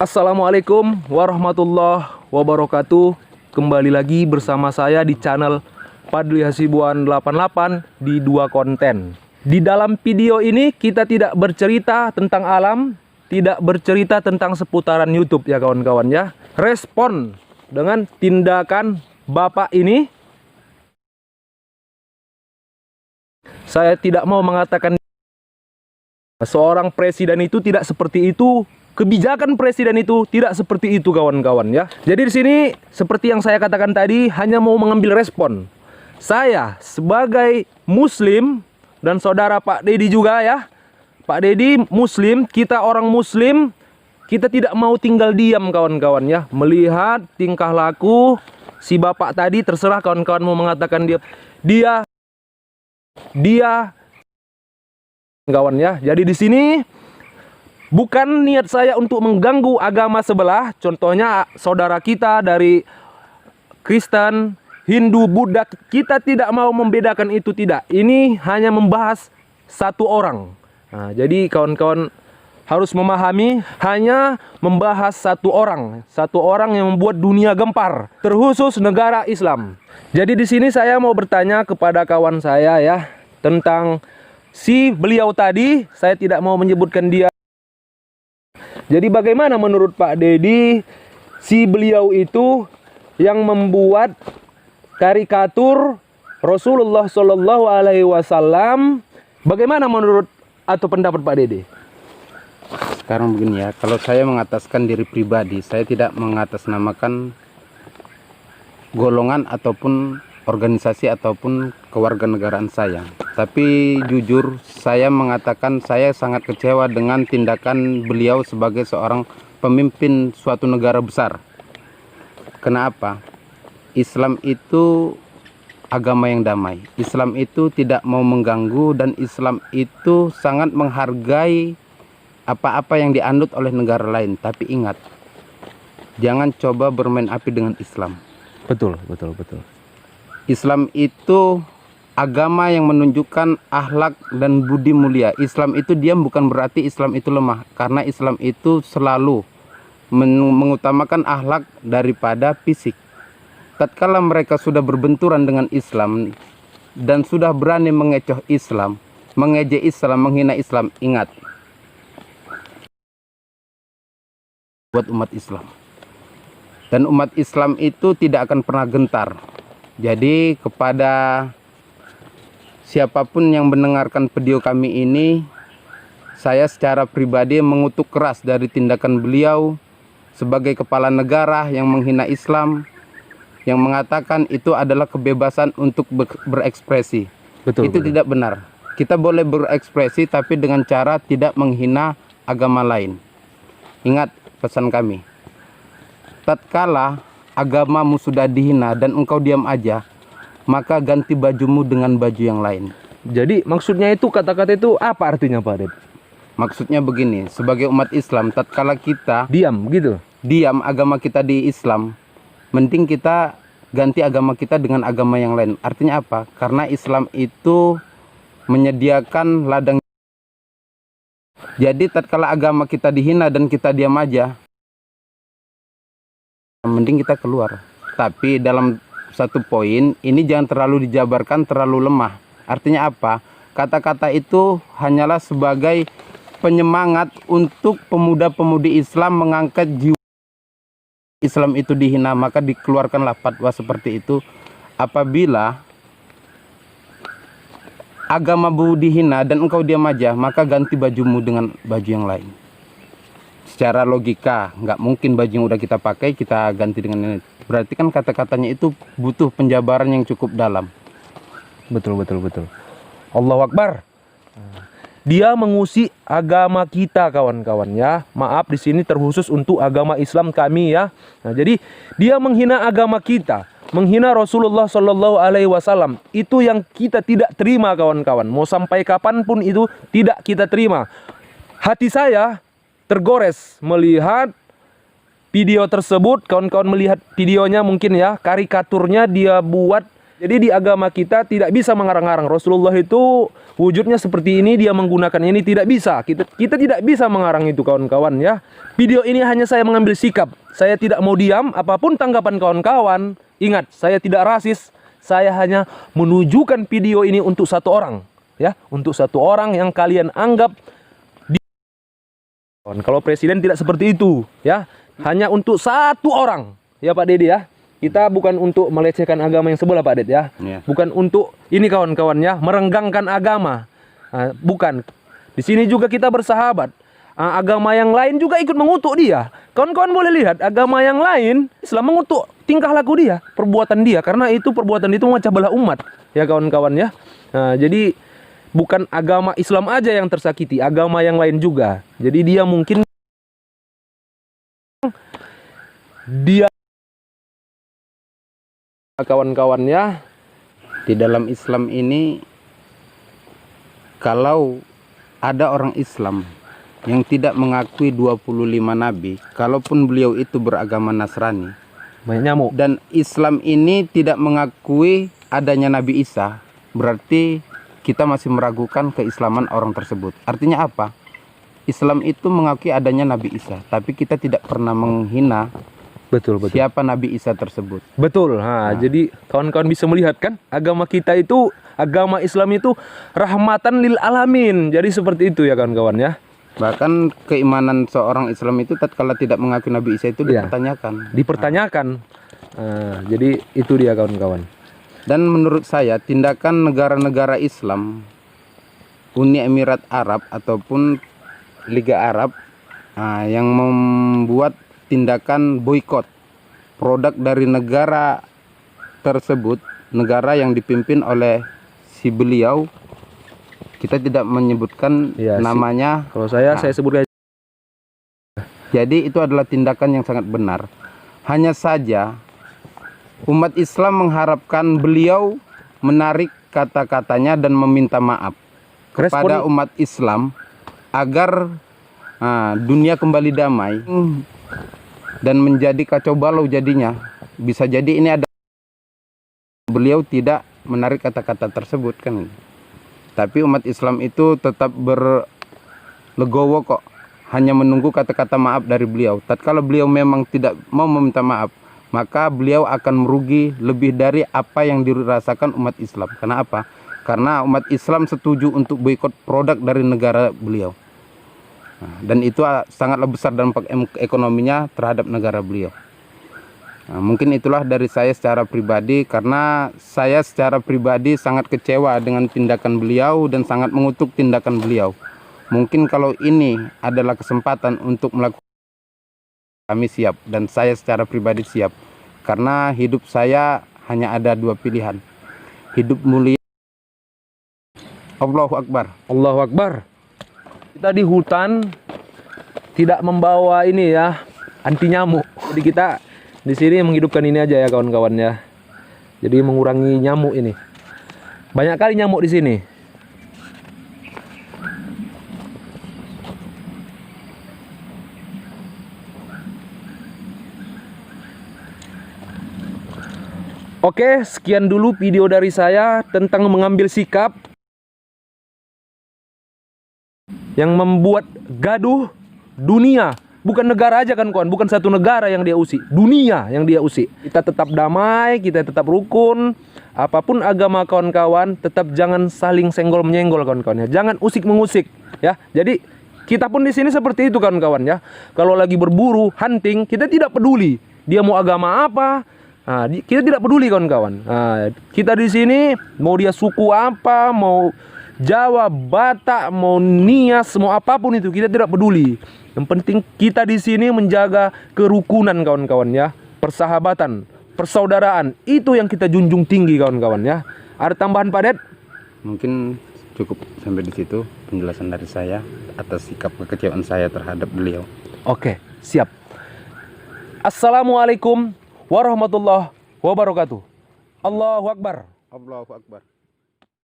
Assalamualaikum warahmatullahi wabarakatuh. Kembali lagi bersama saya di channel Fadli Hasibuan 88 di dua konten. Di dalam video ini kita tidak bercerita tentang alam, tidak bercerita tentang seputaran YouTube ya kawan-kawan ya. Respon dengan tindakan Bapak ini, saya tidak mau mengatakan seorang presiden itu tidak seperti itu. Kebijakan presiden itu tidak seperti itu kawan-kawan ya. Jadi di sini seperti yang saya katakan tadi, hanya mau mengambil respon. Saya sebagai muslim dan saudara Pak Dedi juga ya. Pak Dedi muslim, kita orang muslim, kita tidak mau tinggal diam kawan-kawan ya. Melihat tingkah laku si bapak tadi, terserah kawan-kawan mau mengatakan dia kawan ya. Jadi di sini bukan niat saya untuk mengganggu agama sebelah. Contohnya saudara kita dari Kristen, Hindu, Buddha, kita tidak mau membedakan itu, tidak. Ini hanya membahas satu orang. Nah, jadi kawan-kawan harus memahami, hanya membahas satu orang yang membuat dunia gempar, terkhusus negara Islam. Jadi di sini saya mau bertanya kepada kawan saya ya tentang si beliau tadi. Saya tidak mau menyebutkan dia. Jadi bagaimana menurut Pak Dedi si beliau itu yang membuat karikatur Rasulullah Shallallahu Alaihi Wasallam? Bagaimana menurut atau pendapat Pak Dedi? Sekarang begini ya, kalau saya mengataskan diri pribadi, saya tidak mengatasnamakan golongan ataupun organisasi ataupun kewarganegaraan saya. Tapi jujur saya mengatakan saya sangat kecewa dengan tindakan beliau sebagai seorang pemimpin suatu negara besar. Kenapa? Islam itu agama yang damai. Islam itu tidak mau mengganggu dan Islam itu sangat menghargai apa-apa yang dianut oleh negara lain. Tapi ingat, jangan coba bermain api dengan Islam. Betul. Islam itu agama yang menunjukkan akhlak dan budi mulia. Islam itu diam bukan berarti Islam itu lemah, karena Islam itu selalu mengutamakan akhlak daripada fisik. Tatkala mereka sudah berbenturan dengan Islam dan sudah berani mengecoh Islam, mengejek Islam, menghina Islam, ingat, buat umat Islam. Dan umat Islam itu tidak akan pernah gentar. Jadi kepada siapapun yang mendengarkan video kami ini, saya secara pribadi mengutuk keras dari tindakan beliau sebagai kepala negara yang menghina Islam, yang mengatakan itu adalah kebebasan untuk berekspresi. Betul. Tidak benar. Kita boleh berekspresi tapi dengan cara tidak menghina agama lain. Ingat pesan kami. Tatkala agamamu sudah dihina dan engkau diam aja, maka ganti bajumu dengan baju yang lain. Jadi maksudnya itu, kata-kata itu apa artinya Pak Dedi? Maksudnya begini, sebagai umat Islam, tatkala kita Diam gitu. Diam agama kita di Islam, mending kita ganti agama kita dengan agama yang lain. Artinya apa? Karena Islam itu menyediakan ladang. Jadi tatkala agama kita dihina dan kita diam aja, mending kita keluar. Tapi dalam satu poin, ini jangan terlalu dijabarkan, terlalu lemah. Artinya apa? Kata-kata itu hanyalah sebagai penyemangat untuk pemuda-pemudi Islam mengangkat jiwa Islam itu dihina, maka dikeluarkanlah fatwa seperti itu. Apabila agamamu dihina dan engkau diam aja, maka ganti bajumu dengan baju yang lain. Secara logika, nggak mungkin baju yang udah kita pakai kita ganti dengan ini. Berarti kan kata-katanya itu butuh penjabaran yang cukup dalam. Betul. Allahu Akbar. Dia mengusik agama kita kawan-kawan ya. Maaf di sini terkhusus untuk agama Islam kami ya. Nah, jadi dia menghina agama kita, menghina Rasulullah Shallallahu Alaihi Wasallam. Itu yang kita tidak terima kawan-kawan. Mau sampai kapanpun itu tidak kita terima. Hati saya tergores melihat video tersebut. Kawan-kawan melihat videonya mungkin ya, karikaturnya dia buat Jadi di agama kita tidak bisa mengarang-arang. Rasulullah itu wujudnya seperti ini, dia menggunakan ini, tidak bisa. Kita tidak bisa mengarang itu, kawan-kawan ya. Video ini hanya saya mengambil sikap. Saya tidak mau diam, apapun tanggapan kawan-kawan. Ingat, saya tidak rasis. Saya hanya menunjukkan video ini untuk satu orang, ya, untuk satu orang yang kalian anggap. Kalau presiden tidak seperti itu, ya, hanya untuk satu orang, ya Pak Dede ya. Kita bukan untuk melecehkan agama yang sebelah Pak Ded ya. Bukan untuk ini kawan-kawan ya, merenggangkan agama. Bukan. Di sini juga kita bersahabat. Agama yang lain juga ikut mengutuk dia. Kawan-kawan boleh lihat agama yang lain Islam mengutuk tingkah laku dia, perbuatan dia, karena itu perbuatan itu memecah belah umat. Ya kawan-kawan ya. Jadi bukan agama Islam aja yang tersakiti, agama yang lain juga. Jadi dia mungkin kawan-kawan ya, di dalam Islam ini kalau ada orang Islam yang tidak mengakui 25 nabi, kalaupun beliau itu beragama Nasrani, banyak nyamuk. Dan Islam ini tidak mengakui adanya Nabi Isa, berarti kita masih meragukan keislaman orang tersebut. Artinya apa? Islam itu mengakui adanya Nabi Isa, tapi kita tidak pernah menghina siapa Nabi Isa tersebut. Betul. Jadi kawan-kawan bisa melihat kan, agama kita itu, agama Islam itu rahmatan lil alamin. Jadi seperti itu ya kawan-kawan ya. Bahkan keimanan seorang Islam itu tatkala tidak mengakui Nabi Isa itu dipertanyakan. Dipertanyakan. Jadi itu dia kawan-kawan. Dan menurut saya tindakan negara-negara Islam, Uni Emirat Arab ataupun Liga Arab yang membuat tindakan boikot produk dari negara tersebut, negara yang dipimpin oleh si beliau, kita tidak menyebutkan namanya. Kalau saya sebutkan. Jadi itu adalah tindakan yang sangat benar. Hanya saja umat Islam mengharapkan beliau menarik kata-katanya dan meminta maaf kepada umat Islam agar dunia kembali damai dan menjadi kacau balau jadinya. Bisa jadi ini ada beliau tidak menarik kata-kata tersebut kan. Tapi umat Islam itu tetap berlegowo kok, hanya menunggu kata-kata maaf dari beliau. Tatkala beliau memang tidak mau meminta maaf, maka beliau akan merugi lebih dari apa yang dirasakan umat Islam. Karena apa? Karena umat Islam setuju untuk boikot produk dari negara beliau. Dan itu sangatlah besar dampak ekonominya terhadap negara beliau. Mungkin itulah dari saya secara pribadi, karena saya secara pribadi sangat kecewa dengan tindakan beliau dan sangat mengutuk tindakan beliau. Mungkin kalau ini adalah kesempatan untuk melakukan, kami siap, dan saya secara pribadi siap. Karena hidup saya hanya ada dua pilihan. Hidup mulia. Allahu Akbar. Allahu Akbar. Kita di hutan tidak membawa ini ya, anti nyamuk. Jadi kita di sini menghidupkan ini aja ya kawan-kawan ya. Jadi mengurangi nyamuk ini. Banyak kali nyamuk di sini. Oke, sekian dulu video dari saya tentang mengambil sikap yang membuat gaduh dunia. Bukan negara aja kan kawan, bukan satu negara yang dia usik, dunia yang dia usik. Kita tetap damai, kita tetap rukun. Apapun agama kawan-kawan, tetap jangan saling senggol-menyenggol kawan-kawan ya. Jangan usik-mengusik ya. Jadi kita pun di sini seperti itu kawan-kawan ya. Kalau lagi berburu, hunting, kita tidak peduli dia mau agama apa. Kita tidak peduli kawan-kawan. Kita di sini mau dia suku apa, mau Jawa, Batak, mau Nias, mau apapun itu kita tidak peduli. Yang penting kita di sini menjaga kerukunan kawan-kawan ya, persahabatan, persaudaraan, itu yang kita junjung tinggi kawan-kawan ya. Ada tambahan Pak Ded? Mungkin cukup sampai di situ penjelasan dari saya atas sikap kekecewaan saya terhadap beliau. Oke, siap. Assalamualaikum warahmatullahi wabarakatuh. Allahu Akbar. Allahu Akbar.